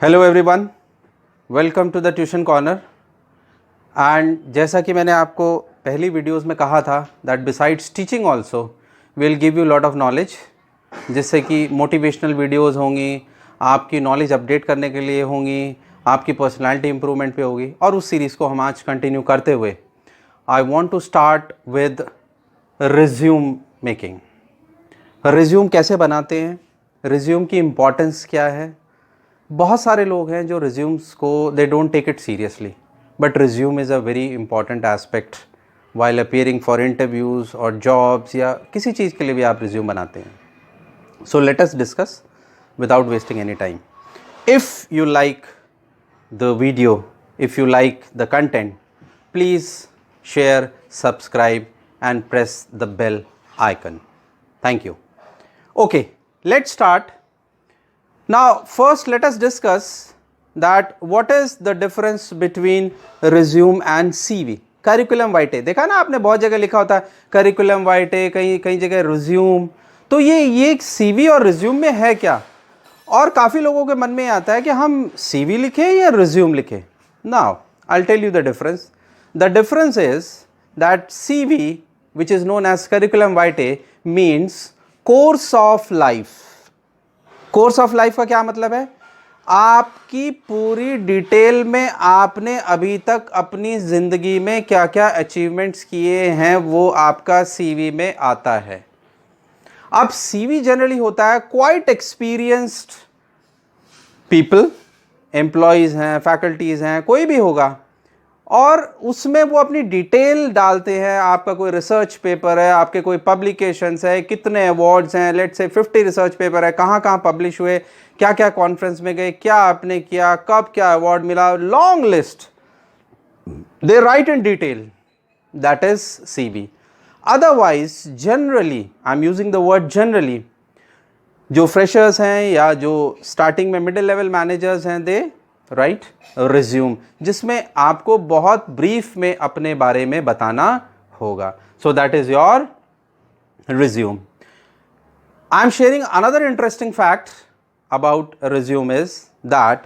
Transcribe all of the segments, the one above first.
Hello everyone, welcome to the tuition corner. And जैसा कि मैंने आपको पहली वीडियोस में कहा था that besides teaching also will give you lot of knowledge, जिससे कि मोटिवेशनल वीडियोस होंगी, आपकी नॉलेज अपडेट करने के लिए होंगी, आपकी पर्सनालिटी इंप्रूवमेंट पे होगी। और उस सीरीज़ को हम आज कंटिन्यू करते हुए I want to start with resume making. Resume कैसे बनाते हैं, रिज्यूम की इम्पॉर्टेंस क्या है। बहुत सारे लोग हैं जो रिज्यूम्स को they don't take it seriously, but resume is a very important aspect while appearing for interviews और जॉब्स या किसी चीज़ के लिए भी आप रिज्यूम बनाते हैं। So let us discuss without wasting any time. If you like the video, if you like the content, please share, subscribe and press the bell icon. Thank you. Okay, let's start. Now first let us discuss that what is the difference between resume and CV. curriculum vitae देखा ना आपने, बहुत जगह लिखा होता है curriculum vitae, कहीं कहीं जगह resume। तो ये CV और resume में है क्या, और काफ़ी लोगों के मन में आता है कि हम CV लिखें या resume लिखें। Now I'll tell you the difference. The difference is that CV, which is known as curriculum vitae, means course of life. Course of life का क्या मतलब है? आपकी पूरी डिटेल में आपने अभी तक अपनी ज़िंदगी में क्या क्या अचीवमेंट्स किए हैं वो आपका सीवी में आता है। अब सीवी जनरली होता है क्वाइट एक्सपीरियंस्ड पीपल, एम्प्लॉयज़ हैं, फैकल्टीज़ हैं, कोई भी होगा, और उसमें वो अपनी डिटेल डालते हैं। आपका कोई रिसर्च पेपर है, आपके कोई पब्लिकेशंस है, कितने अवार्ड्स हैं, लेट्स से 50 रिसर्च पेपर है, कहाँ कहाँ पब्लिश हुए, क्या क्या कॉन्फ्रेंस में गए, क्या आपने किया, कब क्या अवार्ड मिला, long list they right in detail, that is CV. Otherwise generally, I am using the word generally, जो फ्रेशर्स हैं या जो स्टार्टिंग में मिडिल लेवल मैनेजर्स हैं, दे राइट रिज्यूम, जिसमें आपको बहुत ब्रीफ में अपने बारे में बताना होगा। So that is your resume. I am sharing another interesting fact about resume is that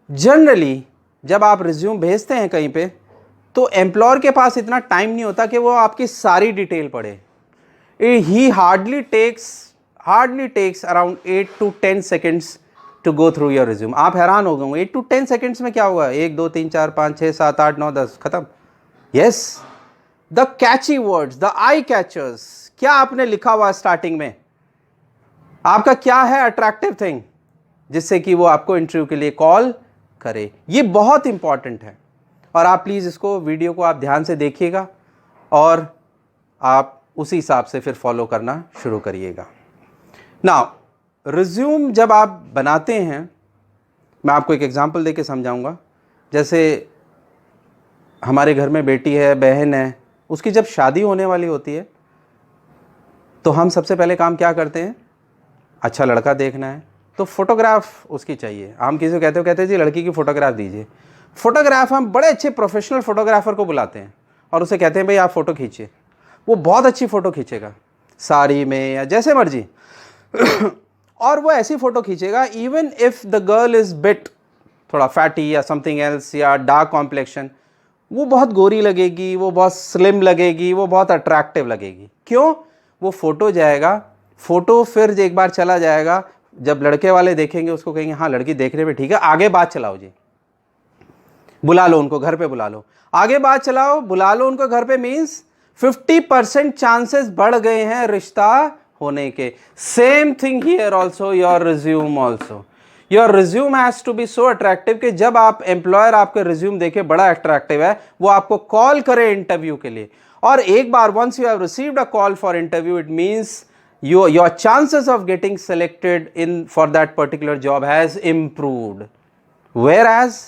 generally जब आप रिज्यूम भेजते हैं कहीं पे, तो एम्प्लॉयर के पास इतना टाइम नहीं होता कि वो आपकी सारी डिटेल पढ़े। He hardly takes around 8 to 10 seconds to go through your resume. आप हैरान हो गए 8 to 10 seconds में क्या होगा, 1 2 3 4 5 6 7 8 9 10 खत्म। Yes, the catchy words, the eye catchers, क्या आपने लिखा हुआ स्टार्टिंग में, आपका क्या है अट्रैक्टिव थिंग जिससे कि वो आपको इंटरव्यू के लिए कॉल करे, ये बहुत इंपॉर्टेंट है। और आप प्लीज़ इसको, वीडियो को आप ध्यान से देखिएगा और आप उसी हिसाब से फिर फॉलो करना शुरू करिएगा। नाउ रिज्यूम जब आप बनाते हैं, मैं आपको एक एग्जांपल देके समझाऊंगा। जैसे हमारे घर में बेटी है, बहन है, उसकी जब शादी होने वाली होती है तो हम सबसे पहले काम क्या करते हैं, अच्छा लड़का देखना है तो फोटोग्राफ उसकी चाहिए। हम किसी को कहते हैं जी लड़की की फ़ोटोग्राफ दीजिए। फ़ोटोग्राफ हम बड़े अच्छे प्रोफेशनल फ़ोटोग्राफ़र को बुलाते हैं और उसे कहते हैं भाई आप फ़ोटो खींचिए। वो बहुत अच्छी फ़ोटो खींचेगा, साड़ी में या जैसे मर्जी और वो ऐसी फ़ोटो खींचेगा even if the girl is bit थोड़ा फैटी या समथिंग एल्स या डार्क कॉम्प्लेक्शन, वो बहुत गोरी लगेगी, वो बहुत स्लिम लगेगी, वो बहुत अट्रैक्टिव लगेगी। क्यों? वो फ़ोटो जाएगा, फ़ोटो फिर एक बार चला जाएगा, जब लड़के वाले देखेंगे उसको कहेंगे हाँ लड़की देखने में ठीक है, आगे बात चलाओ जी, बुला लो उनको घर पे, बुला लो, आगे बात चलाओ, बुला लो उनको घर पे, मीन्स 50% चांसेस बढ़ गए हैं रिश्ता होने के। Same thing here also, your resume also, your resume has to be so attractive कि जब आप एम्प्लॉयर आपके रिज्यूम देखे बड़ा अट्रैक्टिव है, वो आपको कॉल करे इंटरव्यू के लिए। और एक बार once you have received a call for interview, it means your chances of getting selected in for that particular job has improved. Whereas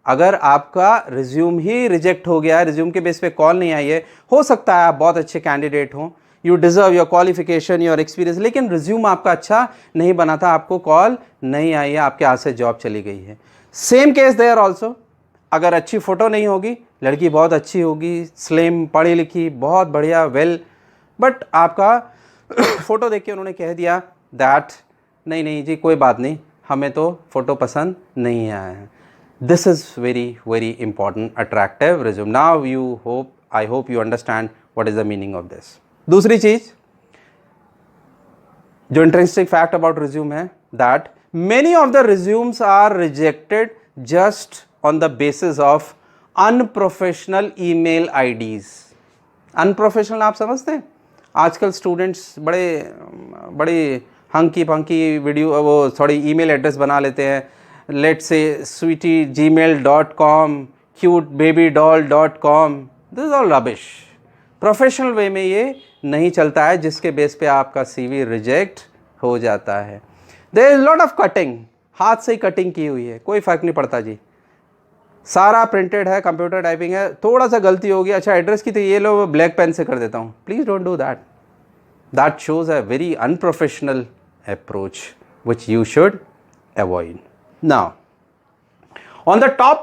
अगर आपका रिज्यूम ही रिजेक्ट हो गया, रिज्यूम के बेस पे कॉल नहीं आई है, हो सकता है आप बहुत अच्छे कैंडिडेट हों, you deserve your qualification, your experience, लेकिन रिज्यूम आपका अच्छा नहीं बना था, आपको कॉल नहीं आई है, आपके हाथ से जॉब चली गई है। सेम केस देयर ऑल्सो, अगर अच्छी फ़ोटो नहीं होगी, लड़की बहुत अच्छी होगी, स्लिम, पढ़ी लिखी, बहुत बढ़िया, वेल, बट आपका फ़ोटो देख के उन्होंने कह दिया दैट नहीं नहीं जी कोई बात नहीं, हमें तो फ़ोटो पसंद नहीं आया है. This is very very important attractive resume. Now I hope you understand what is the meaning of this. दूसरी चीज़ जो इंटरेस्टिंग फैक्ट अबाउट रिज्यूम है that many of the resumes are rejected just on the basis of unprofessional email IDs. Unprofessional आप समझते हैं? आजकल students बड़े hunky पंकी video वो थोड़ी ईमेल एड्रेस बना लेते हैं. Let's say sweetie@gmail.com, cutebabydoll.com. This is all rubbish. Professional way में ये नहीं चलता है, जिसके बेस पे आपका CV रिजेक्ट हो जाता है. There is lot of cutting, हाथ से ही कटिंग की हुई है, कोई फ़र्क नहीं पड़ता जी. सारा प्रिंटेड है, कंप्यूटर टाइपिंग है, थोड़ा सा गलती होगी, अच्छा एड्रेस की तो ये लो ब्लैक पेन से कर देता हूँ. Please don't do that. That shows a very unprofessional approach which you should avoid. Now, on the top,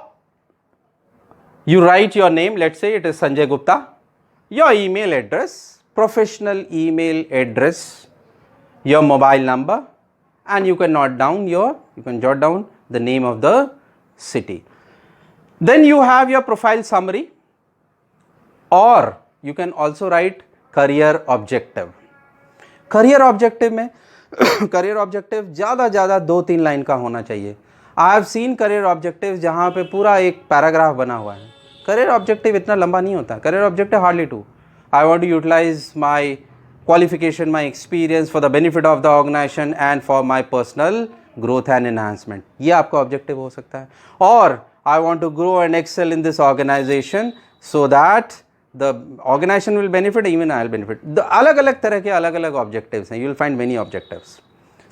you write your name. Let's say it is Sanjay Gupta. Your email address, professional email address, your mobile number, and you can jot down the name of the city. Then you have your profile summary, or you can also write career objective. Career objective में career objective ज़्यादा 2-3 line का होना चाहिए. I have seen career objective जहाँ पे पूरा एक paragraph बना हुआ है. करियर ऑब्जेक्टिव इतना लंबा नहीं होता. Career objective hardly 2. I want to utilise my qualification, my experience for the benefit of the organisation and for my personal growth and enhancement. ये आपका ऑब्जेक्टिव हो सकता है. और I want to grow and excel in this organisation so that the organisation will benefit, even I will benefit. अलग अलग तरह के अलग अलग ऑब्जेक्टिव्स हैं. You will find many objectives.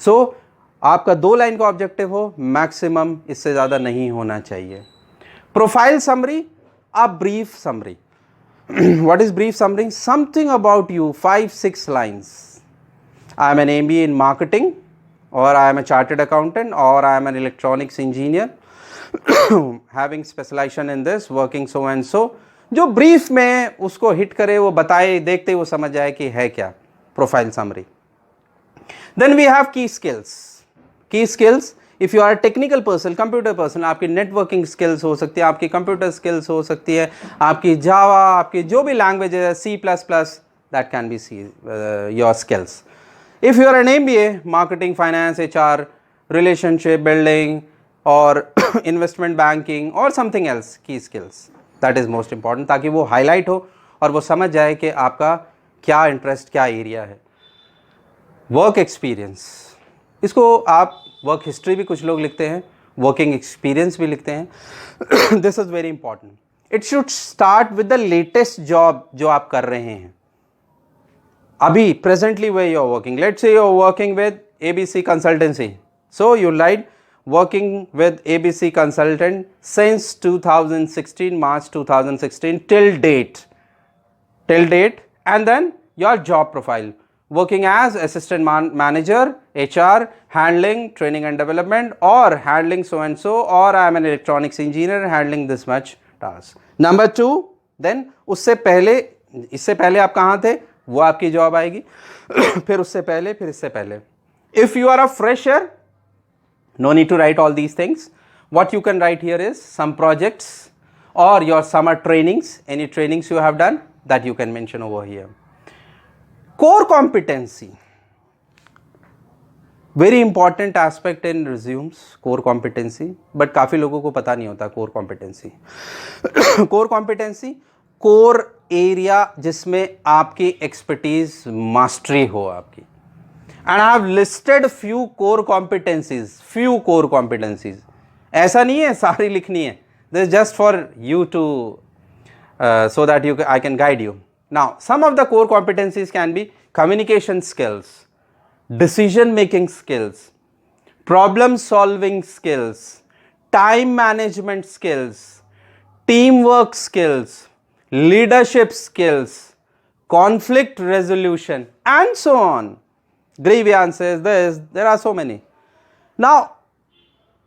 So आपका 2 लाइन का ऑब्जेक्टिव हो, मैक्सिमम इससे ज़्यादा नहीं होना चाहिए. Profile summary, a brief summary. What is brief summary? Something about you, 5-6 lines. I am an MBA in marketing, और I am a chartered accountant, और I am an electronics engineer, having specialisation in this, working so and so. जो brief में उसको hit करे, वो बताए, देखते वो समझ जाए कि है क्या. Profile summary. Then we have key skills. Key skills, if you are technical person, computer person, आपकी नेटवर्किंग स्किल्स हो सकती है, आपकी कंप्यूटर स्किल्स हो सकती है, आपकी जावा, आपकी जो भी लैंग्वेज है, C++, that can be your skills. If you are an MBA, marketing, finance, HR, relationship building, और इन्वेस्टमेंट बैंकिंग, और समथिंग एल्स, की skills, that is most important, ताकि वो हाईलाइट हो और वो समझ जाए कि आपका क्या इंटरेस्ट, क्या एरिया है. वर्क एक्सपीरियंस, इसको आप वर्क हिस्ट्री भी कुछ लोग लिखते हैं, वर्किंग एक्सपीरियंस भी लिखते हैं. This is very important. It should start with the latest job जो आप कर रहे हैं अभी, presently way you are working. Let's say you are working with ABC consultancy, so you like working with ABC consultant since 2016, March 2016 till date, and then your job profile, working as assistant manager, HR, handling training and development, or handling so and so, or I am an electronics engineer handling this much task. Number 2, then इससे पहले आप कहाँ थे, वो आपकी job आएगी. फिर उससे पहले, फिर इससे पहले. If you are a fresher, no need to write all these things. What you can write here is some projects or your summer trainings, any trainings you have done, that you can mention over here. Core competency, very important aspect in resumes, core competency, but काफ़ी लोगों को पता नहीं होता core competency. Core competency, core area जिसमें आपकी expertise, mastery हो आपकी. And I have listed few core competencies. ऐसा नहीं है सारी लिखनी है. This is just for you to so that I can guide you. Now, some of the core competencies can be communication skills, decision making skills, problem solving skills, time management skills, teamwork skills, leadership skills, conflict resolution, and so on. Grievances, there are so many. Now,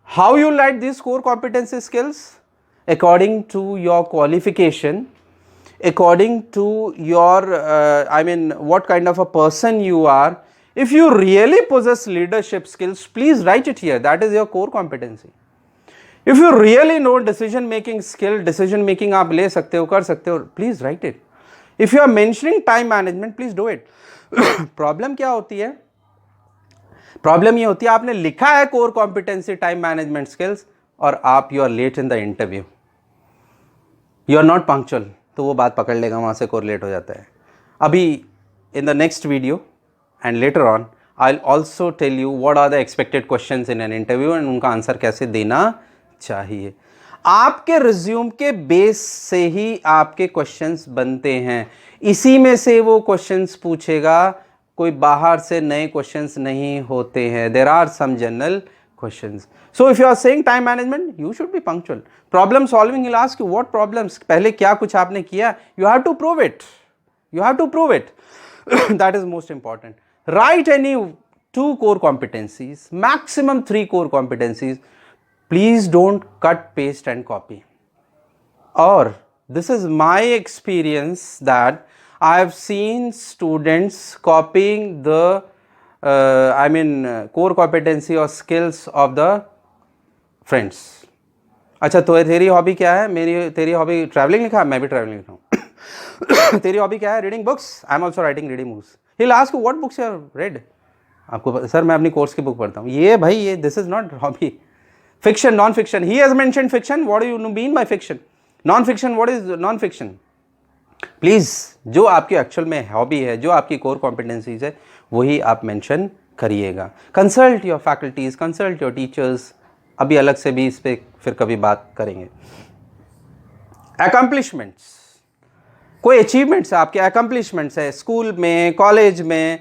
how you write these core competency skills? According to your qualification, according to your, what kind of a person you are, If you really possess leadership skills, please write it here. That is your core competency. If you really know decision making skill, decision making आप ले सकते हो, कर सकते हो, please write it. If you are mentioning time management, please do it. Problem क्या होती है? प्रॉब्लम ये होती है आपने लिखा है core competency time management skills और आप you are late in the interview, you are not punctual, तो वो बात पकड़ लेगा, वहाँ से कोरिलेट हो जाता है. अभी in the next video and later on I will also tell you what are the expected questions in an interview and उनका आंसर कैसे देना चाहिए. आपके रिज्यूम के बेस से ही आपके क्वेश्चंस बनते हैं, इसी में से वो क्वेश्चंस पूछेगा, कोई बाहर से नए क्वेश्चंस नहीं होते हैं. There are some general questions. So if you are saying time management, you should be punctual. Problem solving, he will ask you what problems, पहले क्या कुछ आपने किया, you have to prove it, you have to prove it. That is most important. Write any 2 core competencies, maximum 3 core competencies. Please don't cut, paste and copy. Or this is my experience that I have seen students copying the core competency or skills of the friends. अच्छा, तो तेरी hobby क्या है? तेरी hobby travelling लिखा है, मैं भी ट्रैवलिंग लिखा हूँ. तेरी हॉबी क्या है? Reading books. I am also writing reading books. He will ask you what books you have read. आपको सर मैं अपनी कोर्स की बुक पढ़ता हूँ. ये भाई ये this is not hobby. Fiction, non fiction. He has mentioned fiction. What do you mean by fiction? Non fiction, what is non fiction? Please जो आपकी एक्चुअल में हॉबी है, जो आपकी कोर कॉम्पिटेंसीज है, वही आप मेंशन करिएगा. Consult your faculties, consult your teachers. अभी अलग से भी इस पर फिर कभी बात करेंगे. अकम्पलिशमेंट्स, कोई अचीवमेंट्स है आपके, अकम्पलिशमेंट्स है स्कूल में, कॉलेज में,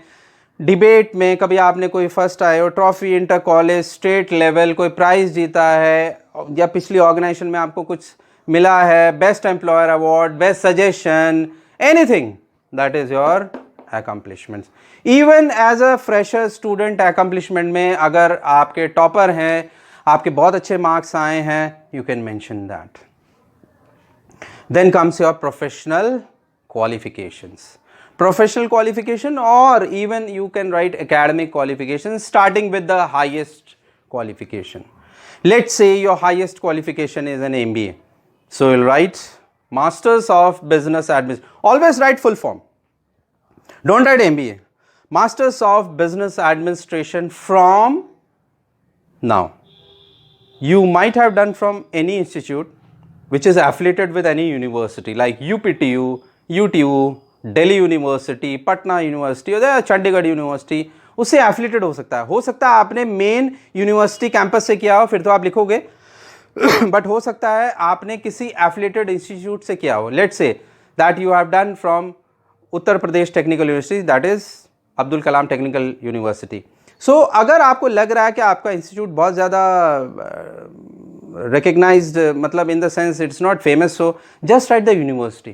डिबेट में, कभी आपने कोई फर्स्ट आए हो, trophy, inter college, state level, कोई प्राइज जीता है, या पिछली ऑर्गेनाइजेशन में आपको कुछ मिला है, best employer award, best suggestion, anything, that is your accomplishments. Even as a fresher student accomplishment में अगर आपके टॉपर हैं, आपके बहुत अच्छे मार्क्स आए हैं, you can mention that. Then comes your professional qualifications. Professional qualification, or even you can write academic qualifications starting with the highest qualification. Let's say your highest qualification is an MBA. So you'll write Masters of Business Administration. Always write full form. Don't write MBA. Masters of Business Administration from, now you might have done from any institute which is affiliated with any university like UPTU, UTU, Delhi University, Patna University or Chandigarh University. उससे affiliated हो सकता है आपने main university campus से किया हो, फिर तो आप लिखोगे. बट हो सकता है आपने किसी एफिलेटेड इंस्टीट्यूट से किया हो. Let's say that you have done from Uttar Pradesh technical university, that is Abdul Kalam technical university. So अगर आपको लग रहा है कि आपका इंस्टीट्यूट बहुत ज़्यादा recognized, मतलब in the sense it's not famous, so just write the university.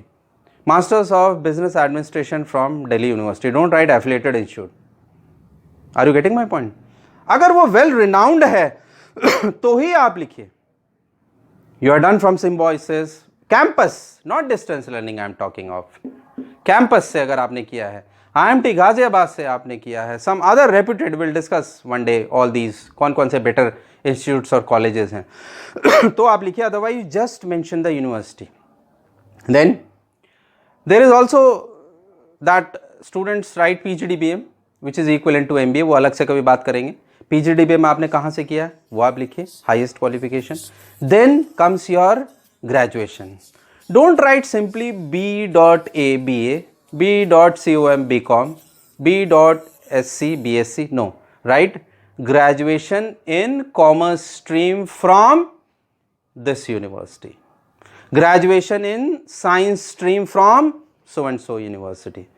Masters of Business Administration from Delhi University. Don't write affiliated institute. Are you getting my point? अगर वो well renowned है तो ही आप लिखिए. You are done from Symbiosis campus, not distance learning I am talking of. Campus से अगर आपने किया है, IMT गाजियाबाद से आपने किया है, some other reputed, will discuss one day all these, कौन कौन से better institutes और colleges हैं. तो आप लिखिए, otherwise just mention the university. Then there is also that students write PGDBM which is equivalent to MBA, वो अलग से कभी बात करेंगे. PGDBM आपने कहाँ से किया वो आप लिखिए, highest qualification. Then comes your graduation. Don't write simply B.A BA, B.com BCom, B.SC BSc. No, write graduation in commerce stream from this university, graduation in science stream from so and so university,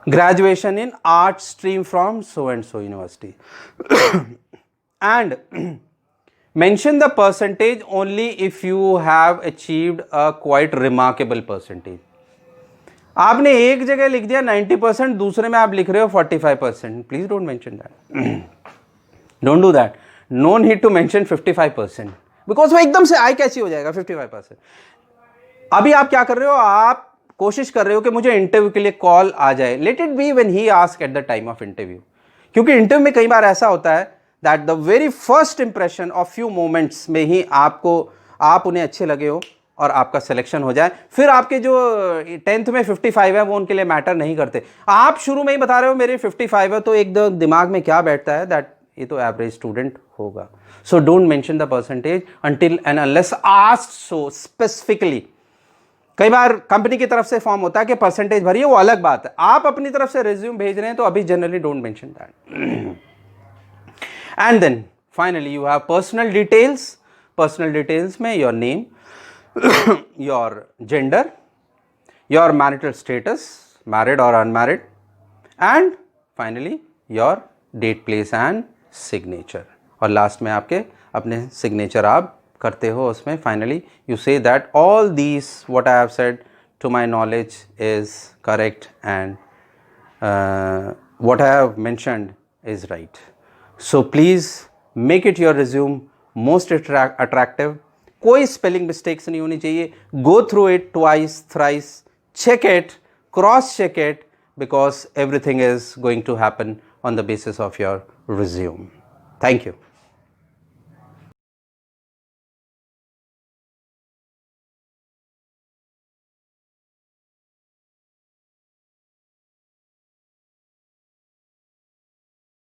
graduation in art stream from so and so university. And mention the percentage only if you have achieved a quite remarkable percentage. आपने एक जगह लिख दिया 90%, दूसरे में आप लिख रहे हो 45%. Please don't mention that, don't do that. No need to mention 55% because वो एकदम से आई कैची हो जाएगा 55%. अभी आप क्या कर रहे हो, आप कोशिश कर रहे हो कि मुझे इंटरव्यू के लिए कॉल आ जाए. Let it be when he ask at the time of interview, क्योंकि इंटरव्यू में कई बार ऐसा होता है that the very first impression of few moments में ही आप उन्हें अच्छे लगे हो और आपका सिलेक्शन हो जाए, फिर आपके जो 10th में 55 है वो उनके लिए मैटर नहीं करते। आप शुरू में ही बता रहे हो मेरे 55 है, तो एक दिमाग में क्या बैठता है दैट ये तो एवरेज स्टूडेंट होगा। So don't mention the percentage until and unless asked so specifically. कई बार कंपनी की तरफ से फॉर्म होता है कि परसेंटेज भरिए, वो अलग बात है। आप अपनी तरफ से रिज्यूम भेज रहे हैं तो अभी generally don't mention that. And then finally you have personal details. Personal details में your name, your gender, your marital status, married or unmarried, and finally your date, place and signature. और last में आपके अपने signature आप करते हो उसमें। Finally you say that all these what I have said to my knowledge is correct and what I have mentioned is right. So please make it your resume most attractive. कोई spelling mistakes नहीं होनी चाहिए। Go through it twice thrice, check it, cross check it, because everything is going to happen on the basis of your resume. Thank you.